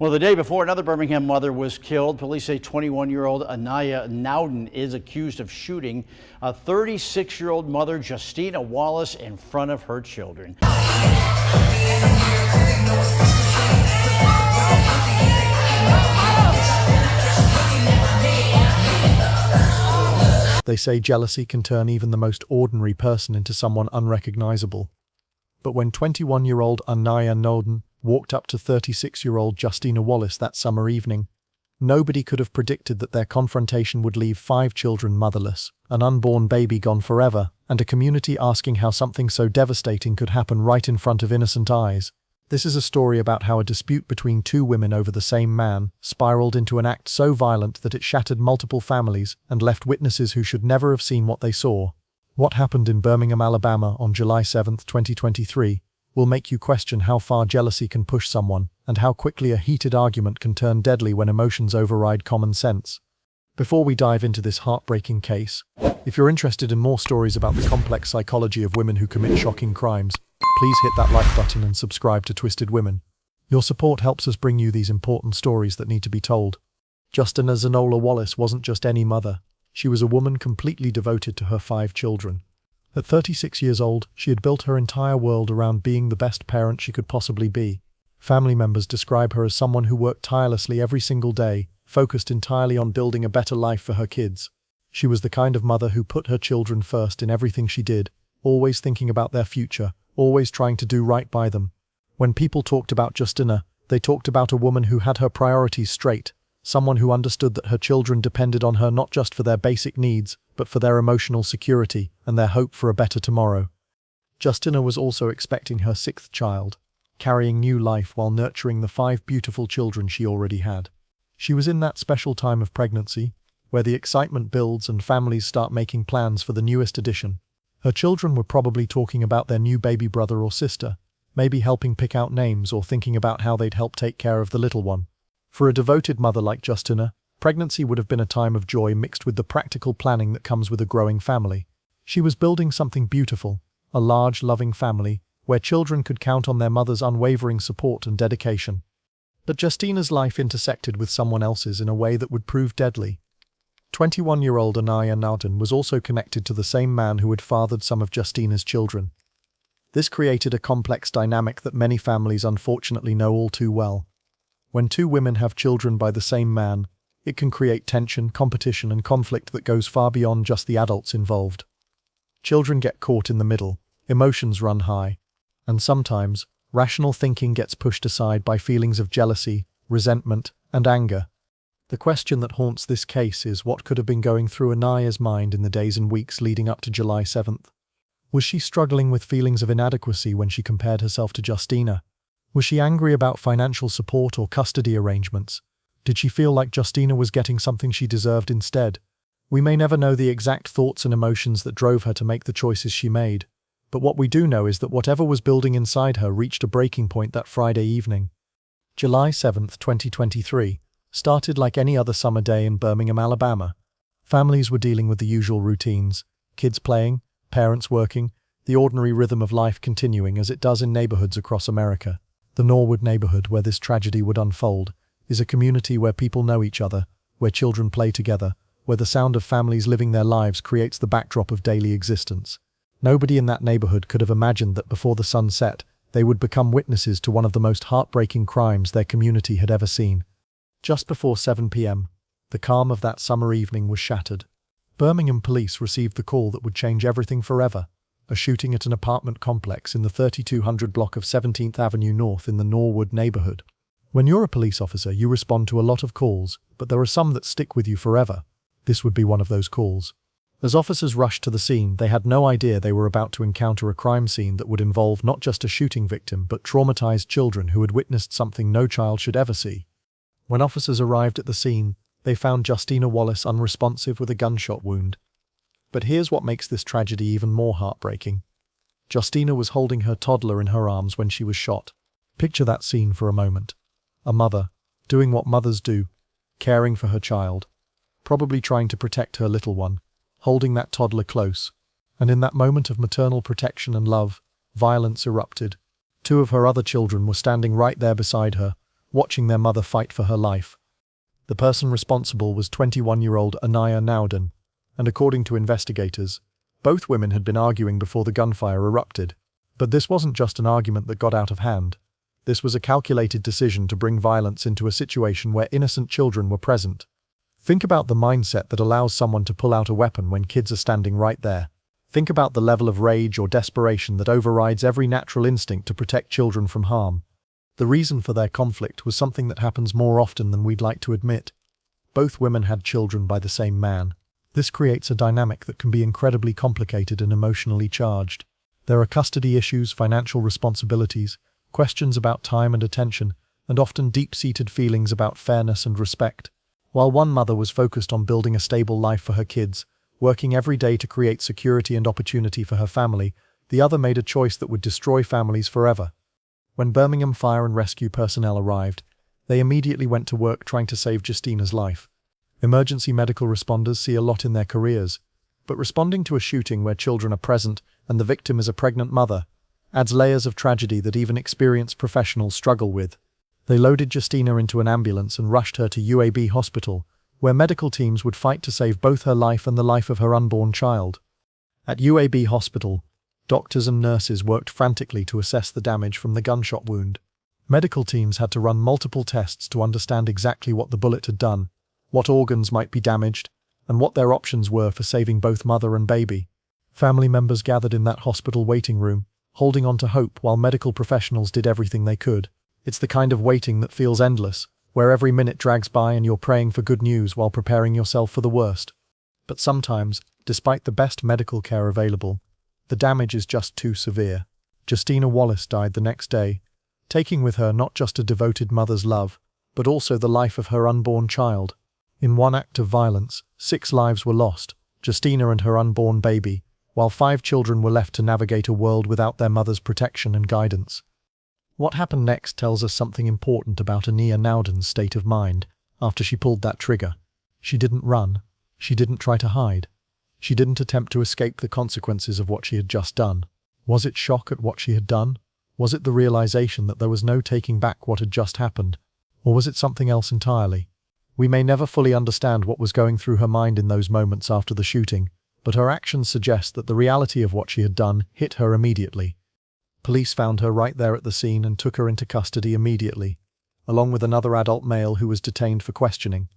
Well, the day before, another Birmingham mother was killed. Police say 21-year-old Aaniyah Nauden is accused of shooting a 36-year-old mother, Justina Wallace, in front of her children. They say jealousy can turn even the most ordinary person into someone unrecognizable. But when 21-year-old Aaniyah Nauden walked up to 36-year-old Justina Wallace that summer evening, nobody could have predicted that their confrontation would leave 5 children motherless, an unborn baby gone forever, and a community asking how something so devastating could happen right in front of innocent eyes. This is a story about how a dispute between 2 women over the same man spiraled into an act so violent that it shattered multiple families and left witnesses who should never have seen what they saw. What happened in Birmingham, Alabama on July 7, 2023, will make you question how far jealousy can push someone and how quickly a heated argument can turn deadly when emotions override common sense. Before we dive into this heartbreaking case, if you're interested in more stories about the complex psychology of women who commit shocking crimes, please hit that like button and subscribe to Twisted Women. Your support helps us bring you these important stories that need to be told. Justina Wallace wasn't just any mother. She was a woman completely devoted to her 5 children. At 36 years old, she had built her entire world around being the best parent she could possibly be. Family members describe her as someone who worked tirelessly every single day, focused entirely on building a better life for her kids. She was the kind of mother who put her children first in everything she did, always thinking about their future, always trying to do right by them. When people talked about Justina, they talked about a woman who had her priorities straight, someone who understood that her children depended on her not just for their basic needs, but for their emotional security and their hope for a better tomorrow. Justina was also expecting her 6th child, carrying new life while nurturing the 5 beautiful children she already had. She was in that special time of pregnancy, where the excitement builds and families start making plans for the newest addition. Her children were probably talking about their new baby brother or sister, maybe helping pick out names or thinking about how they'd help take care of the little one. For a devoted mother like Justina, pregnancy would have been a time of joy mixed with the practical planning that comes with a growing family. She was building something beautiful, a large, loving family, where children could count on their mother's unwavering support and dedication. But Justina's life intersected with someone else's in a way that would prove deadly. 21-year-old Aaniyah Nauden was also connected to the same man who had fathered some of Justina's children. This created a complex dynamic that many families unfortunately know all too well. When 2 women have children by the same man, it can create tension, competition, and conflict that goes far beyond just the adults involved. Children get caught in the middle, emotions run high, and sometimes, rational thinking gets pushed aside by feelings of jealousy, resentment, and anger. The question that haunts this case is what could have been going through Aaniyah's mind in the days and weeks leading up to July 7th. Was she struggling with feelings of inadequacy when she compared herself to Justina? Was she angry about financial support or custody arrangements? Did she feel like Justina was getting something she deserved instead? We may never know the exact thoughts and emotions that drove her to make the choices she made, but what we do know is that whatever was building inside her reached a breaking point that Friday evening. July 7, 2023, started like any other summer day in Birmingham, Alabama. Families were dealing with the usual routines, kids playing, parents working, the ordinary rhythm of life continuing as it does in neighborhoods across America. The Norwood neighborhood where this tragedy would unfold is a community where people know each other, where children play together, where the sound of families living their lives creates the backdrop of daily existence. Nobody in that neighborhood could have imagined that before the sun set, they would become witnesses to one of the most heartbreaking crimes their community had ever seen. Just before 7 p.m., the calm of that summer evening was shattered. Birmingham police received the call that would change everything forever: a shooting at an apartment complex in the 3200 block of 17th Avenue North in the Norwood neighborhood. When you're a police officer, you respond to a lot of calls, but there are some that stick with you forever. This would be one of those calls. As officers rushed to the scene, they had no idea they were about to encounter a crime scene that would involve not just a shooting victim, but traumatized children who had witnessed something no child should ever see. When officers arrived at the scene, they found Justina Wallace unresponsive with a gunshot wound. But here's what makes this tragedy even more heartbreaking. Justina was holding her toddler in her arms when she was shot. Picture that scene for a moment. A mother, doing what mothers do, caring for her child, probably trying to protect her little one, holding that toddler close. And in that moment of maternal protection and love, violence erupted. 2 of her other children were standing right there beside her, watching their mother fight for her life. The person responsible was 21-year-old Aaniyah Nauden, and according to investigators, both women had been arguing before the gunfire erupted. But this wasn't just an argument that got out of hand. This was a calculated decision to bring violence into a situation where innocent children were present. Think about the mindset that allows someone to pull out a weapon when kids are standing right there. Think about the level of rage or desperation that overrides every natural instinct to protect children from harm. The reason for their conflict was something that happens more often than we'd like to admit. Both women had children by the same man. This creates a dynamic that can be incredibly complicated and emotionally charged. There are custody issues, financial responsibilities, questions about time and attention, and often deep-seated feelings about fairness and respect. While one mother was focused on building a stable life for her kids, working every day to create security and opportunity for her family, the other made a choice that would destroy families forever. When Birmingham fire and rescue personnel arrived, they immediately went to work trying to save Justina's life. Emergency medical responders see a lot in their careers, but responding to a shooting where children are present and the victim is a pregnant mother adds layers of tragedy that even experienced professionals struggle with. They loaded Justina into an ambulance and rushed her to UAB hospital, where medical teams would fight to save both her life and the life of her unborn child. At UAB hospital, doctors and nurses worked frantically to assess the damage from the gunshot wound. Medical teams had to run multiple tests to understand exactly what the bullet had done, what organs might be damaged, and what their options were for saving both mother and baby. Family members gathered in that hospital waiting room, holding on to hope while medical professionals did everything they could. It's the kind of waiting that feels endless, where every minute drags by and you're praying for good news while preparing yourself for the worst. But sometimes, despite the best medical care available, the damage is just too severe. Justina Wallace died the next day, taking with her not just a devoted mother's love, but also the life of her unborn child. In one act of violence, 6 lives were lost, Justina and her unborn baby, while 5 children were left to navigate a world without their mother's protection and guidance. What happened next tells us something important about Aaniyah Nauden's state of mind after she pulled that trigger. She didn't run. She didn't try to hide. She didn't attempt to escape the consequences of what she had just done. Was it shock at what she had done? Was it the realization that there was no taking back what had just happened? Or was it something else entirely? We may never fully understand what was going through her mind in those moments after the shooting, but her actions suggest that the reality of what she had done hit her immediately. Police found her right there at the scene and took her into custody immediately, along with another adult male who was detained for questioning.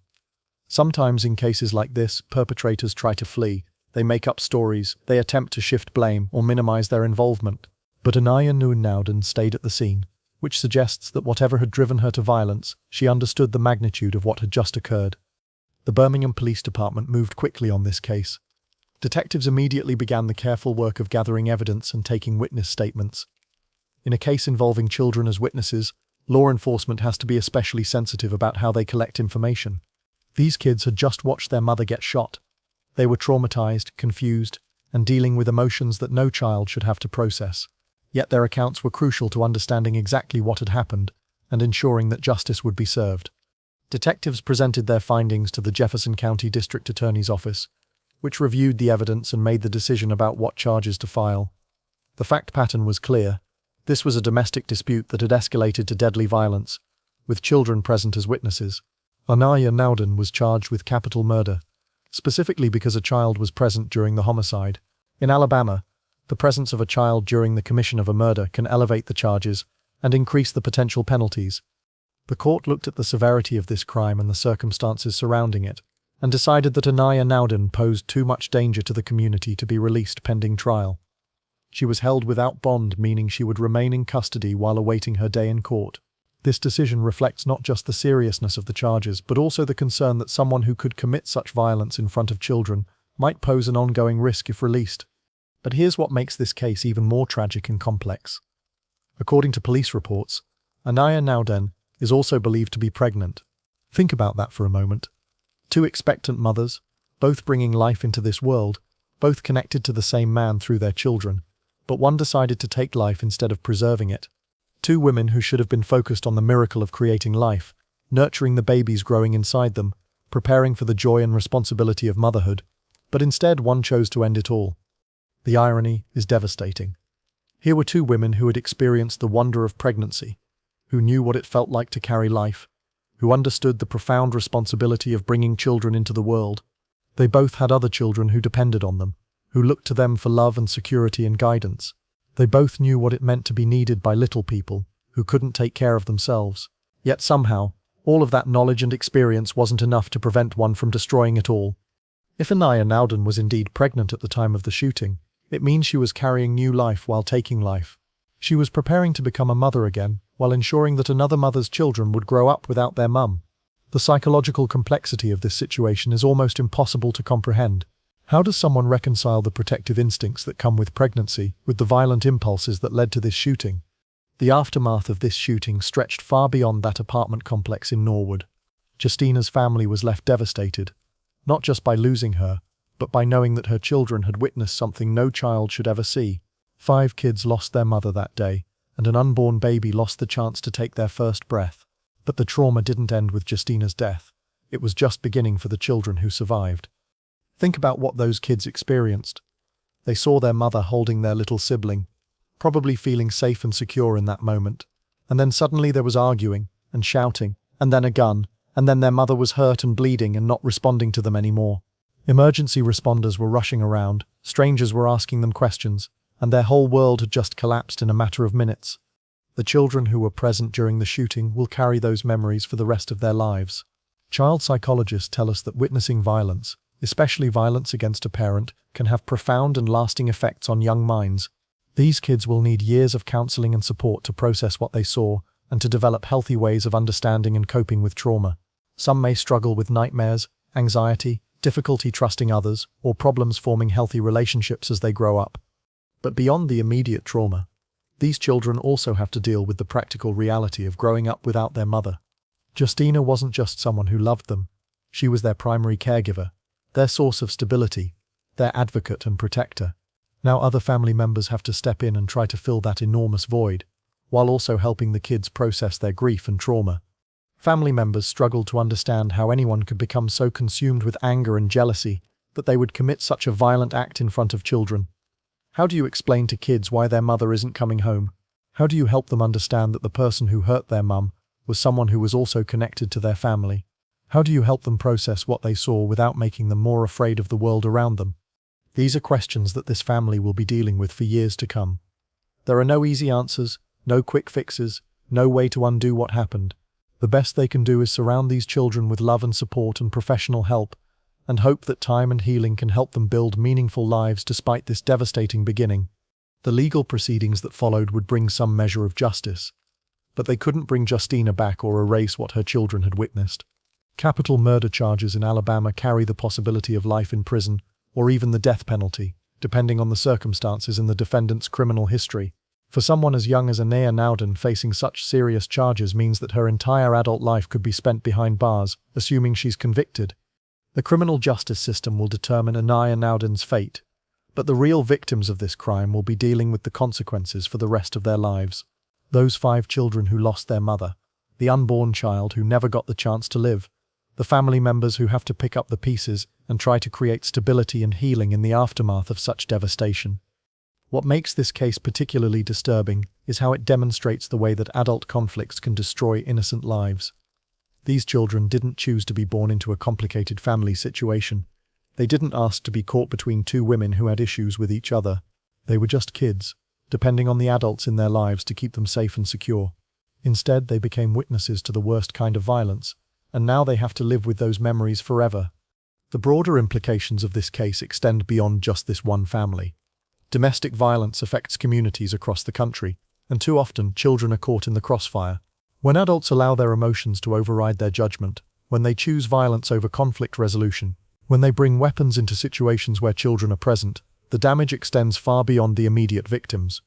Sometimes in cases like this, perpetrators try to flee. They make up stories, they attempt to shift blame or minimize their involvement. But Aaniyah Nauden stayed at the scene, which suggests that whatever had driven her to violence, she understood the magnitude of what had just occurred. The Birmingham Police Department moved quickly on this case. Detectives immediately began the careful work of gathering evidence and taking witness statements. In a case involving children as witnesses, law enforcement has to be especially sensitive about how they collect information. These kids had just watched their mother get shot. They were traumatized, confused, and dealing with emotions that no child should have to process. Yet their accounts were crucial to understanding exactly what had happened and ensuring that justice would be served. Detectives presented their findings to the Jefferson County District Attorney's Office, which reviewed the evidence and made the decision about what charges to file. The fact pattern was clear. This was a domestic dispute that had escalated to deadly violence, with children present as witnesses. Aaniyah Nauden was charged with capital murder, specifically because a child was present during the homicide. In Alabama, the presence of a child during the commission of a murder can elevate the charges and increase the potential penalties. The court looked at the severity of this crime and the circumstances surrounding it, and decided that Aaniyah Nauden posed too much danger to the community to be released pending trial. She was held without bond, meaning she would remain in custody while awaiting her day in court. This decision reflects not just the seriousness of the charges, but also the concern that someone who could commit such violence in front of children might pose an ongoing risk if released. But here's what makes this case even more tragic and complex. According to police reports, Aaniyah Nauden is also believed to be pregnant. Think about that for a moment. 2 expectant mothers, both bringing life into this world, both connected to the same man through their children, but one decided to take life instead of preserving it. 2 women who should have been focused on the miracle of creating life, nurturing the babies growing inside them, preparing for the joy and responsibility of motherhood, but instead one chose to end it all. The irony is devastating. Here were 2 women who had experienced the wonder of pregnancy, who knew what it felt like to carry life, who understood the profound responsibility of bringing children into the world. They both had other children who depended on them, who looked to them for love and security and guidance. They both knew what it meant to be needed by little people who couldn't take care of themselves. Yet somehow, all of that knowledge and experience wasn't enough to prevent one from destroying it all. If Aaniyah Nauden was indeed pregnant at the time of the shooting, it means she was carrying new life while taking life. She was preparing to become a mother again, while ensuring that another mother's children would grow up without their mum. The psychological complexity of this situation is almost impossible to comprehend. How does someone reconcile the protective instincts that come with pregnancy with the violent impulses that led to this shooting? The aftermath of this shooting stretched far beyond that apartment complex in Norwood. Justina's family was left devastated, not just by losing her, but by knowing that her children had witnessed something no child should ever see. 5 kids lost their mother that day, and an unborn baby lost the chance to take their first breath. But the trauma didn't end with Justina's death. It was just beginning for the children who survived. Think about what those kids experienced. They saw their mother holding their little sibling, probably feeling safe and secure in that moment. And then suddenly there was arguing and shouting, and then a gun, and then their mother was hurt and bleeding and not responding to them anymore. Emergency responders were rushing around, strangers were asking them questions, and their whole world had just collapsed in a matter of minutes. The children who were present during the shooting will carry those memories for the rest of their lives. Child psychologists tell us that witnessing violence, especially violence against a parent, can have profound and lasting effects on young minds. These kids will need years of counseling and support to process what they saw and to develop healthy ways of understanding and coping with trauma. Some may struggle with nightmares, anxiety, difficulty trusting others, or problems forming healthy relationships as they grow up. But beyond the immediate trauma, these children also have to deal with the practical reality of growing up without their mother. Justina wasn't just someone who loved them. She was their primary caregiver, their source of stability, their advocate and protector. Now other family members have to step in and try to fill that enormous void, while also helping the kids process their grief and trauma. Family members struggled to understand how anyone could become so consumed with anger and jealousy that they would commit such a violent act in front of children. How do you explain to kids why their mother isn't coming home? How do you help them understand that the person who hurt their mum was someone who was also connected to their family? How do you help them process what they saw without making them more afraid of the world around them? These are questions that this family will be dealing with for years to come. There are no easy answers, no quick fixes, no way to undo what happened. The best they can do is surround these children with love and support and professional help, and hope that time and healing can help them build meaningful lives despite this devastating beginning. The legal proceedings that followed would bring some measure of justice, but they couldn't bring Justina back or erase what her children had witnessed. Capital murder charges in Alabama carry the possibility of life in prison, or even the death penalty, depending on the circumstances and the defendant's criminal history. For someone as young as Aaniyah Nauden, facing such serious charges means that her entire adult life could be spent behind bars, assuming she's convicted. The criminal justice system will determine Aaniyah Nauden's fate, but the real victims of this crime will be dealing with the consequences for the rest of their lives. Those 5 children who lost their mother, the unborn child who never got the chance to live, the family members who have to pick up the pieces and try to create stability and healing in the aftermath of such devastation. What makes this case particularly disturbing is how it demonstrates the way that adult conflicts can destroy innocent lives. These children didn't choose to be born into a complicated family situation. They didn't ask to be caught between 2 women who had issues with each other. They were just kids, depending on the adults in their lives to keep them safe and secure. Instead, they became witnesses to the worst kind of violence, and now they have to live with those memories forever. The broader implications of this case extend beyond just this one family. Domestic violence affects communities across the country, and too often children are caught in the crossfire. When adults allow their emotions to override their judgment, when they choose violence over conflict resolution, when they bring weapons into situations where children are present, the damage extends far beyond the immediate victims.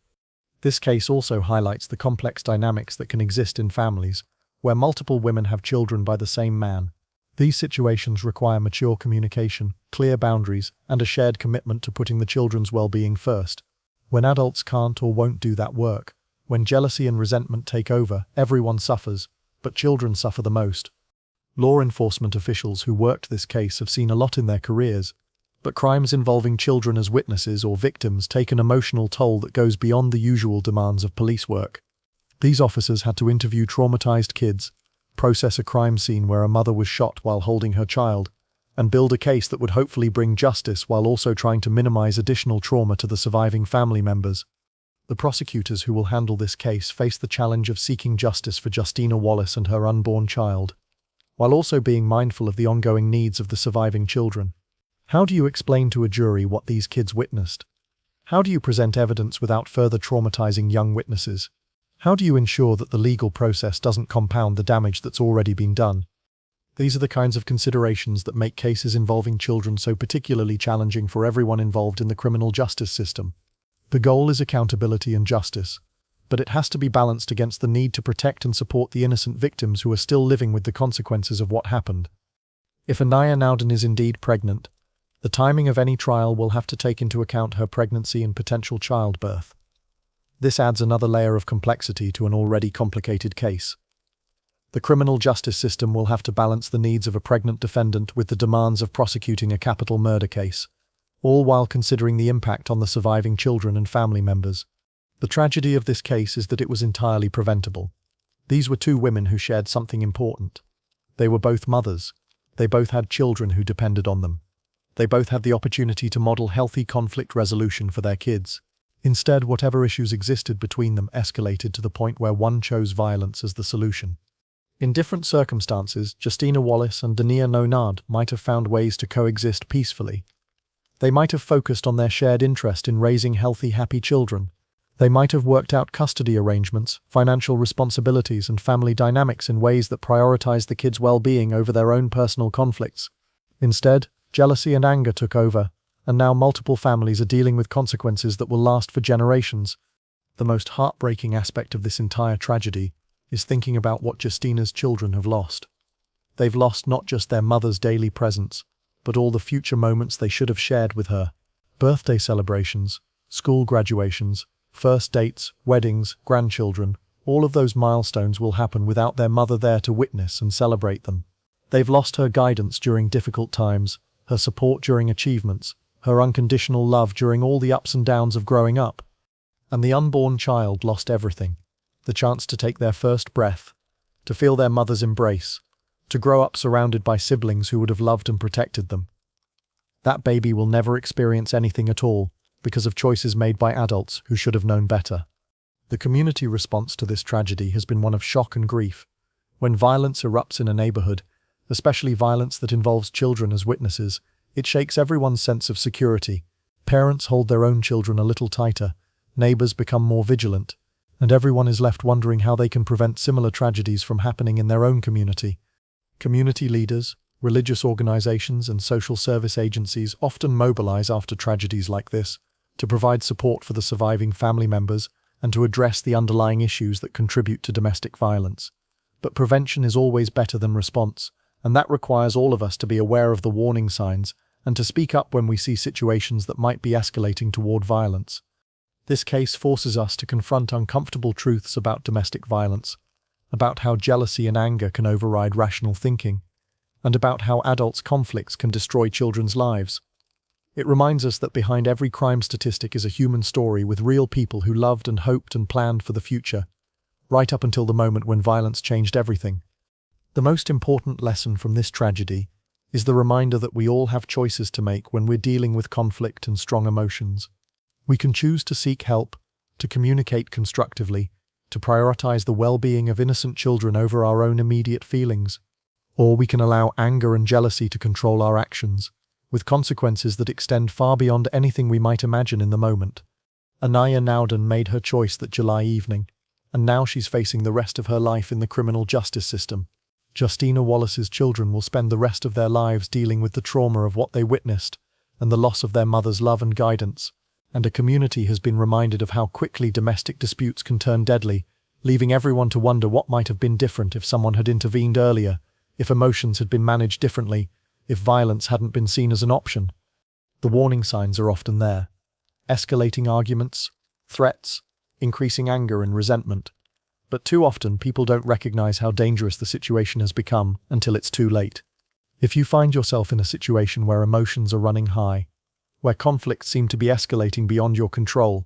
This case also highlights the complex dynamics that can exist in families, where multiple women have children by the same man. These situations require mature communication, clear boundaries, and a shared commitment to putting the children's well-being first. When adults can't or won't do that work, when jealousy and resentment take over, everyone suffers, but children suffer the most. Law enforcement officials who worked this case have seen a lot in their careers, but crimes involving children as witnesses or victims take an emotional toll that goes beyond the usual demands of police work. These officers had to interview traumatized kids, process a crime scene where a mother was shot while holding her child, and build a case that would hopefully bring justice while also trying to minimize additional trauma to the surviving family members. The prosecutors who will handle this case face the challenge of seeking justice for Justina Wallace and her unborn child, while also being mindful of the ongoing needs of the surviving children. How do you explain to a jury what these kids witnessed? How do you present evidence without further traumatizing young witnesses? How do you ensure that the legal process doesn't compound the damage that's already been done? These are the kinds of considerations that make cases involving children so particularly challenging for everyone involved in the criminal justice system. The goal is accountability and justice, but it has to be balanced against the need to protect and support the innocent victims who are still living with the consequences of what happened. If Aaniyah Nauden is indeed pregnant, the timing of any trial will have to take into account her pregnancy and potential childbirth. This adds another layer of complexity to an already complicated case. The criminal justice system will have to balance the needs of a pregnant defendant with the demands of prosecuting a capital murder case, all while considering the impact on the surviving children and family members. The tragedy of this case is that it was entirely preventable. These were two women who shared something important. They were both mothers. They both had children who depended on them. They both had the opportunity to model healthy conflict resolution for their kids. Instead, whatever issues existed between them escalated to the point where one chose violence as the solution. In different circumstances, Justina Wallace and Aaniyah Nauden might have found ways to coexist peacefully. They might have focused on their shared interest in raising healthy, happy children. They might have worked out custody arrangements, financial responsibilities, and family dynamics in ways that prioritized the kids' well-being over their own personal conflicts. Instead, jealousy and anger took over, and now multiple families are dealing with consequences that will last for generations. The most heartbreaking aspect of this entire tragedy is thinking about what Justina's children have lost. They've lost not just their mother's daily presence, but all the future moments they should have shared with her. Birthday celebrations, school graduations, first dates, weddings, grandchildren, all of those milestones will happen without their mother there to witness and celebrate them. They've lost her guidance during difficult times, her support during achievements, her unconditional love during all the ups and downs of growing up. And the unborn child lost everything. The chance to take their first breath, to feel their mother's embrace, to grow up surrounded by siblings who would have loved and protected them. That baby will never experience anything at all because of choices made by adults who should have known better. The community response to this tragedy has been one of shock and grief. When violence erupts in a neighborhood, especially violence that involves children as witnesses, it shakes everyone's sense of security. Parents hold their own children a little tighter, neighbors become more vigilant, and everyone is left wondering how they can prevent similar tragedies from happening in their own community. Community leaders, religious organizations, and social service agencies often mobilize after tragedies like this to provide support for the surviving family members and to address the underlying issues that contribute to domestic violence. But prevention is always better than response, and that requires all of us to be aware of the warning signs and to speak up when we see situations that might be escalating toward violence. This case forces us to confront uncomfortable truths about domestic violence, about how jealousy and anger can override rational thinking, and about how adults' conflicts can destroy children's lives. It reminds us that behind every crime statistic is a human story with real people who loved and hoped and planned for the future, right up until the moment when violence changed everything. The most important lesson from this tragedy is the reminder that we all have choices to make when we're dealing with conflict and strong emotions. We can choose to seek help, to communicate constructively, to prioritize the well-being of innocent children over our own immediate feelings. Or we can allow anger and jealousy to control our actions, with consequences that extend far beyond anything we might imagine in the moment. Aaniyah Nauden made her choice that July evening, and now she's facing the rest of her life in the criminal justice system. Justina Wallace's children will spend the rest of their lives dealing with the trauma of what they witnessed and the loss of their mother's love and guidance. And a community has been reminded of how quickly domestic disputes can turn deadly, leaving everyone to wonder what might have been different if someone had intervened earlier, if emotions had been managed differently, if violence hadn't been seen as an option. The warning signs are often there. Escalating arguments, threats, increasing anger and resentment. But too often people don't recognize how dangerous the situation has become until it's too late. If you find yourself in a situation where emotions are running high, where conflicts seem to be escalating beyond your control,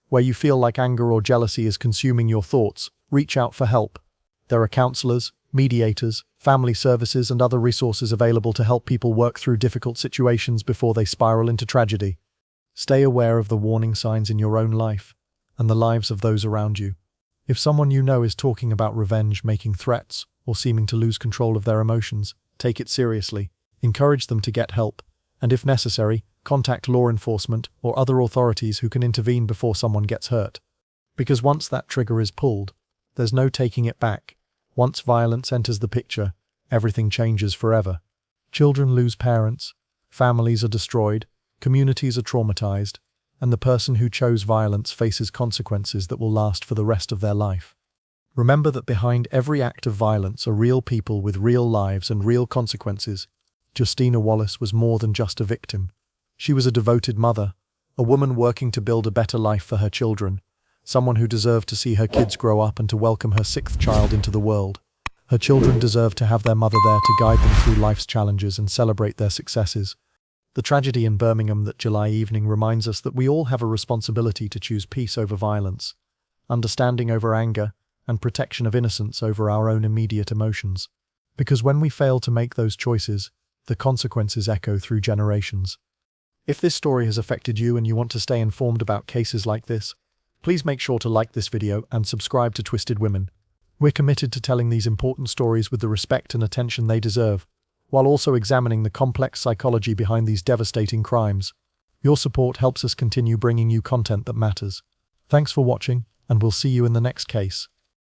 where you feel like anger or jealousy is consuming your thoughts, reach out for help. There are counselors, mediators, family services, and other resources available to help people work through difficult situations before they spiral into tragedy. Stay aware of the warning signs in your own life and the lives of those around you. If someone you know is talking about revenge, making threats, or seeming to lose control of their emotions, take it seriously. Encourage them to get help, and if necessary, contact law enforcement or other authorities who can intervene before someone gets hurt. Because once that trigger is pulled, there's no taking it back. Once violence enters the picture, everything changes forever. Children lose parents, families are destroyed, communities are traumatized, and the person who chose violence faces consequences that will last for the rest of their life. Remember that behind every act of violence are real people with real lives and real consequences. Justina Wallace was more than just a victim. She was a devoted mother, a woman working to build a better life for her children, someone who deserved to see her kids grow up and to welcome her sixth child into the world. Her children deserve to have their mother there to guide them through life's challenges and celebrate their successes. The tragedy in Birmingham that July evening reminds us that we all have a responsibility to choose peace over violence, understanding over anger, and protection of innocence over our own immediate emotions. Because when we fail to make those choices, the consequences echo through generations. If this story has affected you and you want to stay informed about cases like this, please make sure to like this video and subscribe to Twisted Women. We're committed to telling these important stories with the respect and attention they deserve, while also examining the complex psychology behind these devastating crimes. Your support helps us continue bringing you content that matters. Thanks for watching, and we'll see you in the next case.